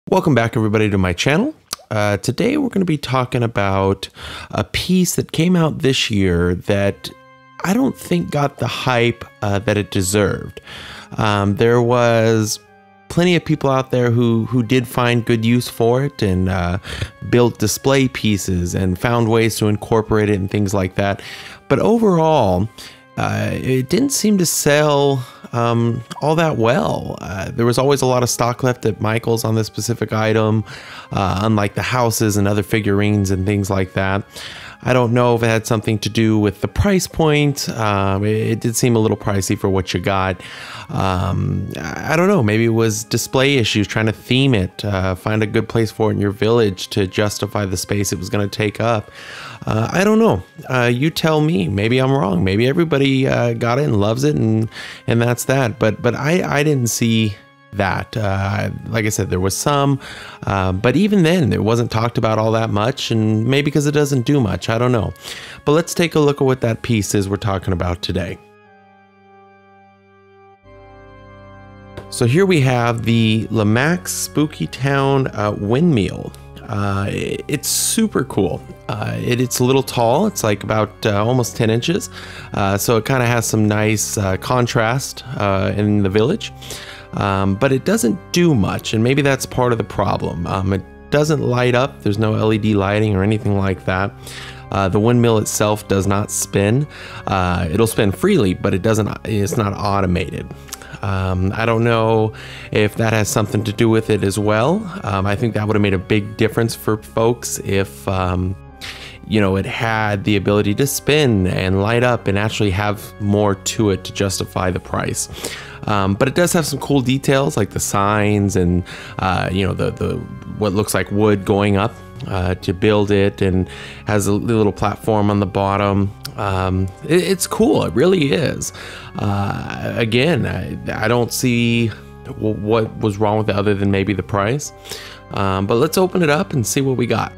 Welcome back everybody to my channel. Today we're going to be talking about a piece that came out this year that I don't think got the hype that it deserved. There was plenty of people out there who did find good use for it and built display pieces and found ways to incorporate it and things like that. But overall, it didn't seem to sell all that well. There was always a lot of stock left at Michael's on this specific item, unlike the houses and other figurines and things like that. I don't know if it had something to do with the price point. It did seem a little pricey for what you got. I don't know, maybe it was display issues, trying to theme it, find a good place for it in your village to justify the space it was going to take up. I don't know. You tell me. Maybe I'm wrong. Maybe everybody got it and loves it, and that's that. But I didn't see that. Like I said, there was some, but even then it wasn't talked about all that much, and maybe because it doesn't do much, I don't know. But let's take a look at what that piece is we're talking about today. So here we have the Lemax Spooky Town Windmill. It's super cool. It's a little tall. It's like about almost 10 inches. So it kind of has some nice contrast in the village. But it doesn't do much, and maybe that's part of the problem. It doesn't light up. There's no LED lighting or anything like that. The windmill itself does not spin. It'll spin freely, but it's not automated. I don't know if that has something to do with it as well. I think that would have made a big difference for folks if you know, it had the ability to spin and light up and actually have more to it to justify the price. But it does have some cool details like the signs and you know, the what looks like wood going up to build it, and has a little platform on the bottom. It's cool. It really is. Again, I don't see what was wrong with it other than maybe the price. But let's open it up and see what we got.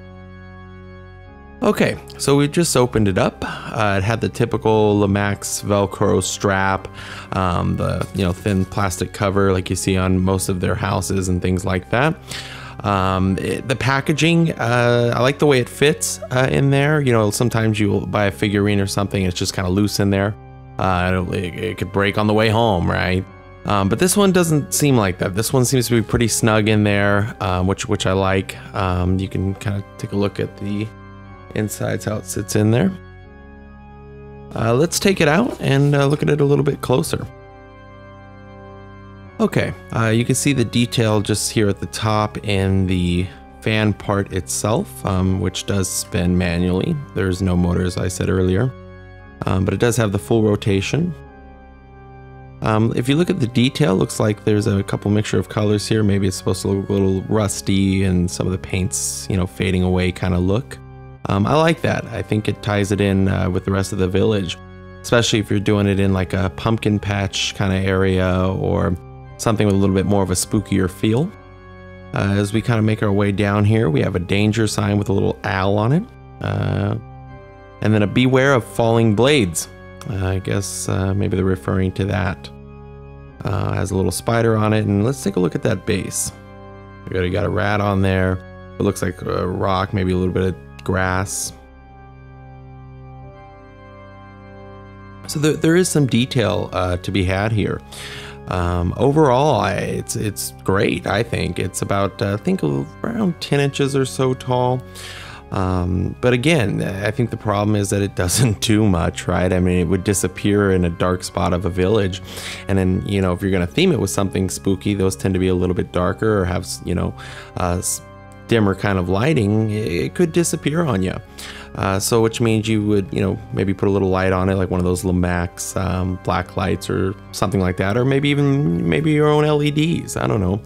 Okay, so we just opened it up. It had the typical Lemax Velcro strap, the thin plastic cover like you see on most of their houses and things like that. The packaging, I like the way it fits in there. You know, sometimes you'll buy a figurine or something, it's just kind of loose in there. It could break on the way home, right? But this one doesn't seem like that. This one seems to be pretty snug in there, which I like. You can kind of take a look at the insides, how it sits in there. Let's take it out and look at it a little bit closer. Okay, you can see the detail just here at the top in the fan part itself, which does spin manually. There's no motor, as I said earlier, but it does have the full rotation. If you look at the detail, looks like there's a couple mixture of colors here. Maybe it's supposed to look a little rusty and some of the paints, you know, fading away kind of look. I like that. I think it ties it in with the rest of the village, especially if you're doing it in like a pumpkin patch kind of area or something with a little bit more of a spookier feel. As we kind of make our way down here, we have a danger sign with a little owl on it, and then a beware of falling blades. I guess maybe they're referring to that. Has a little spider on it, and let's take a look at that base. We already got a rat on there. It looks like a rock, maybe a little bit of grass. So there is some detail to be had here. Overall, it's great. I think it's about I think around 10 inches or so tall. But again, I think the problem is that it doesn't do much, right? I mean, it would disappear in a dark spot of a village, and then, you know, if you're going to theme it with something spooky, those tend to be a little bit darker or have, you know, dimmer kind of lighting. It could disappear on you. So which means you would, you know, maybe put a little light on it, like one of those Lemax black lights or something like that, or maybe your own LEDs. I don't know.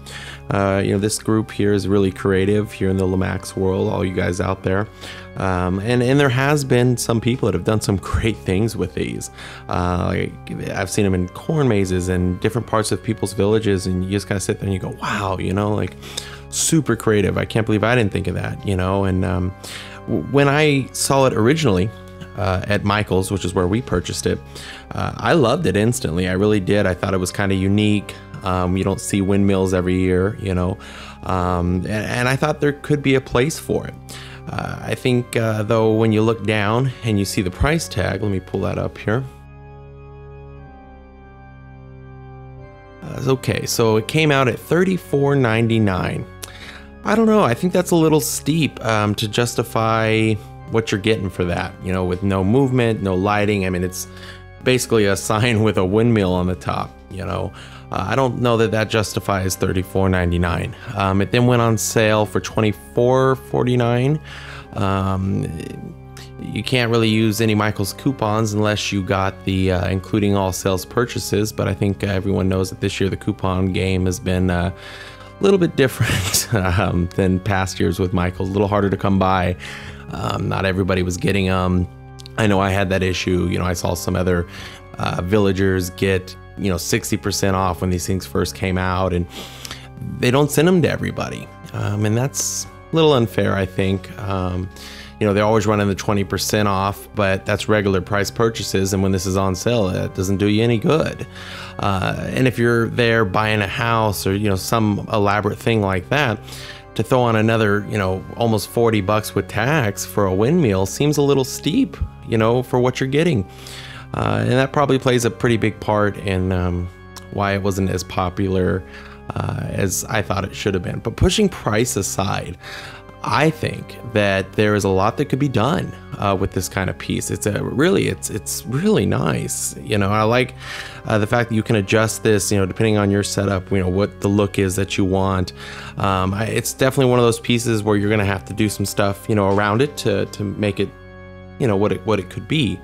You know, this group here is really creative here in the Lemax world, all you guys out there. And there has been some people that have done some great things with these. Like, I've seen them in corn mazes and different parts of people's villages, and you just kind of sit there and you go, wow, you know, like super creative. I can't believe I didn't think of that, you know. And when I saw it originally at Michael's, which is where we purchased it, I loved it instantly. I really did. I thought it was kind of unique. You don't see windmills every year, you know, and I thought there could be a place for it. I think, though, when you look down and you see the price tag, let me pull that up here. Okay, so it came out at $34.99. I don't know, I think that's a little steep to justify what you're getting for that, you know, with no movement, no lighting. I mean, it's basically a sign with a windmill on the top, you know. I don't know that that justifies $34.99. It then went on sale for $24.49. You can't really use any Michaels coupons unless you got the including all sales purchases, but I think everyone knows that this year the coupon game has been a little bit different than past years with Michaels. A little harder to come by. Not everybody was getting them. I know I had that issue. You know, I saw some other villagers get, you know, 60% off when these things first came out, and they don't send them to everybody. And that's a little unfair, I think. You know, they're always running the 20% off, but that's regular price purchases. And when this is on sale, it doesn't do you any good. And if you're there buying a house or, you know, some elaborate thing like that, to throw on another, you know, almost 40 bucks with tax for a windmill seems a little steep, you know, for what you're getting. And that probably plays a pretty big part in why it wasn't as popular as I thought it should have been. But pushing price aside, I think that there is a lot that could be done with this kind of piece. It's really nice. You know, I like the fact that you can adjust this, you know, depending on your setup, you know, what the look is that you want. It's definitely one of those pieces where you're going to have to do some stuff, you know, around it to make it, you know, what it could be.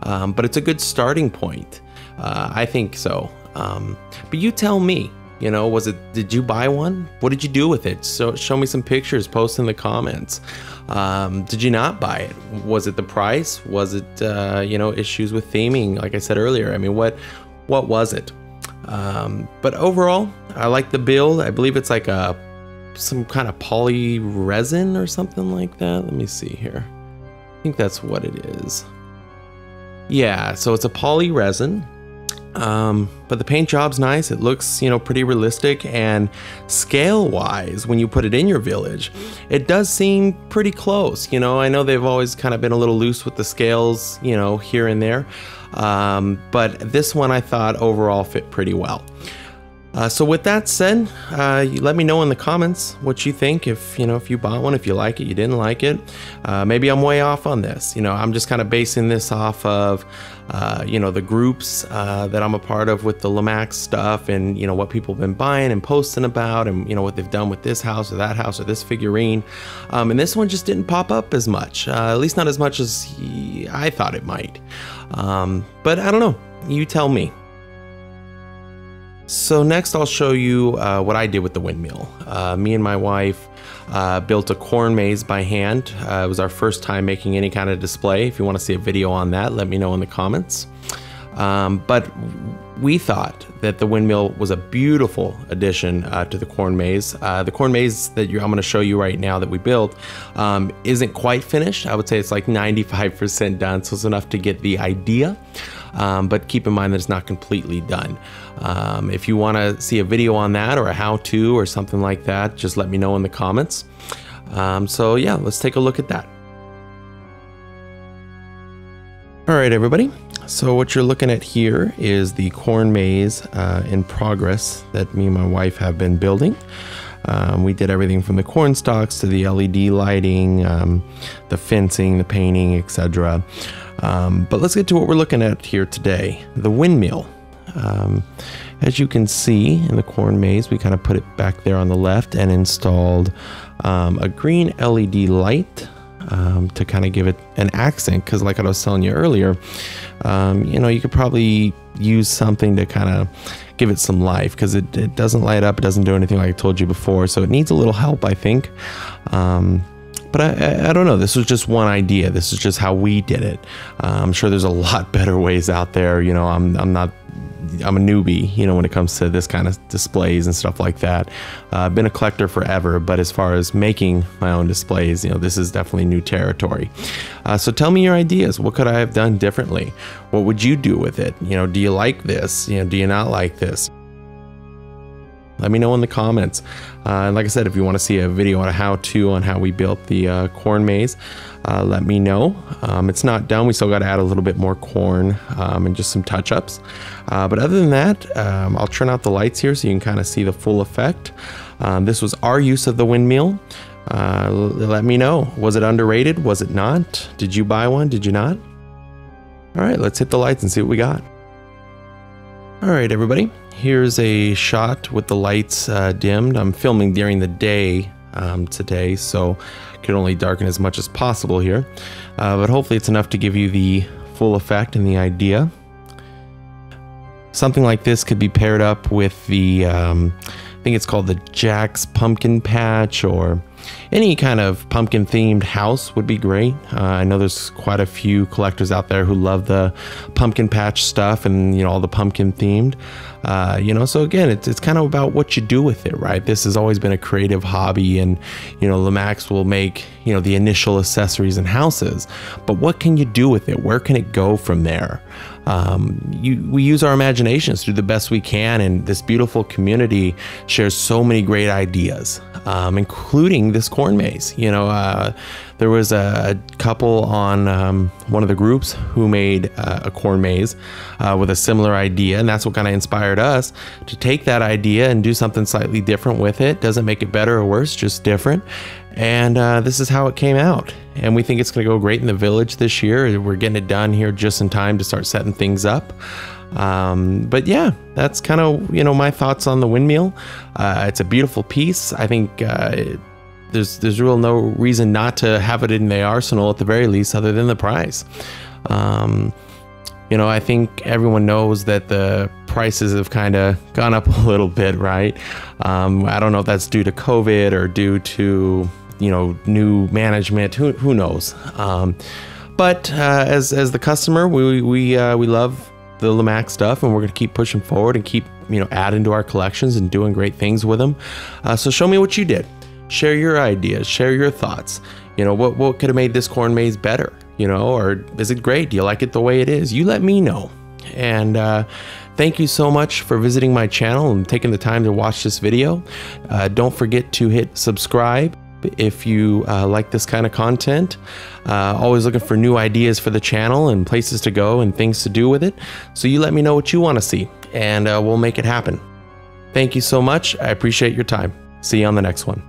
But it's a good starting point. I think so. But you tell me. You know, did you buy one? What did you do with it? So show me some pictures, post in the comments. Did you not buy it? Was it the price? Was it, you know, issues with theming? Like I said earlier, I mean, what was it? But overall, I like the build. I believe it's like some kind of poly resin or something like that. Let me see here. I think that's what it is. Yeah, so it's a poly resin. But the paint job's nice. It looks, you know, pretty realistic, and scale wise, when you put it in your village, it does seem pretty close. You know, I know they've always kind of been a little loose with the scales, you know, here and there. But this one I thought overall fit pretty well. So with that said, let me know in the comments what you think. If you bought one, if you like it, you didn't like it. Maybe I'm way off on this. You know, I'm just kind of basing this off of, you know, the groups that I'm a part of with the Lemax stuff, and, you know, what people have been buying and posting about, and, you know, what they've done with this house or that house or this figurine. And this one just didn't pop up as much, at least not as much as I thought it might. But I don't know. You tell me. So next I'll show you what I did with the windmill. Me and my wife built a corn maze by hand. It was our first time making any kind of display. If you want to see a video on that, let me know in the comments. But we thought that the windmill was a beautiful addition to the corn maze. The corn maze that I'm going to show you right now that we built isn't quite finished. I would say it's like 95% done, so it's enough to get the idea. But keep in mind that it's not completely done. If you want to see a video on that, or a how-to or something like that, just let me know in the comments. So yeah, let's take a look at that. All right, everybody. So what you're looking at here is the corn maze in progress that me and my wife have been building. We did everything from the corn stalks to the LED lighting, the fencing, the painting, etc. But let's get to what we're looking at here today, the windmill. As you can see in the corn maze, we kind of put it back there on the left and installed a green LED light to kind of give it an accent, because like I was telling you earlier, you know, you could probably use something to kind of give it some life, because it doesn't light up, it doesn't do anything like I told you before, so it needs a little help, I think. But I don't know, this was just one idea. This is just how we did it. I'm sure there's a lot better ways out there. You know, I'm a newbie, you know, when it comes to this kind of displays and stuff like that. I've been a collector forever, but as far as making my own displays, you know, this is definitely new territory. So tell me your ideas. What could I have done differently? What would you do with it? You know, do you like this? You know, do you not like this? Let me know in the comments. And like I said, if you want to see a video on a how-to on how we built the corn maze, let me know. It's not done. We still got to add a little bit more corn and just some touch-ups. But other than that, I'll turn out the lights here so you can kind of see the full effect. This was our use of the windmill. Let me know. Was it underrated? Was it not? Did you buy one? Did you not? All right, let's hit the lights and see what we got. All right, everybody. Here's a shot with the lights dimmed. I'm filming during the day today, so I can only darken as much as possible here. But hopefully it's enough to give you the full effect and the idea. Something like this could be paired up with the, I think it's called the Jack's Pumpkin Patch, or any kind of pumpkin themed house would be great. I know there's quite a few collectors out there who love the pumpkin patch stuff and, you know, all the pumpkin themed, you know, so again, it's kind of about what you do with it, right? This has always been a creative hobby, and, you know, Lemax will make, you know, the initial accessories and houses, but what can you do with it? Where can it go from there? We use our imaginations to do the best we can, and this beautiful community shares so many great ideas, including this corn maze. You know, there was a couple on one of the groups who made a corn maze with a similar idea, and that's what kind of inspired us to take that idea and do something slightly different with it. Doesn't make it better or worse, just different. And this is how it came out. And we think it's going to go great in the village this year. We're getting it done here just in time to start setting things up. But yeah, that's kind of, you know, my thoughts on the windmill. It's a beautiful piece. I think there's real no reason not to have it in the arsenal at the very least, other than the price. You know, I think everyone knows that the prices have kind of gone up a little bit, right? I don't know if that's due to COVID or due to, you know, new management. Who knows? But as the customer, we love the Lemax stuff, and we're going to keep pushing forward and keep, you know, adding to our collections and doing great things with them. So show me what you did. Share your ideas. Share your thoughts. You know, what could have made this corn maze better? You know, or is it great? Do you like it the way it is? You let me know. And thank you so much for visiting my channel and taking the time to watch this video. Don't forget to hit subscribe if you like this kind of content. Always looking for new ideas for the channel and places to go and things to do with it. So you let me know what you want to see, and we'll make it happen. Thank you so much. I appreciate your time. See you on the next one.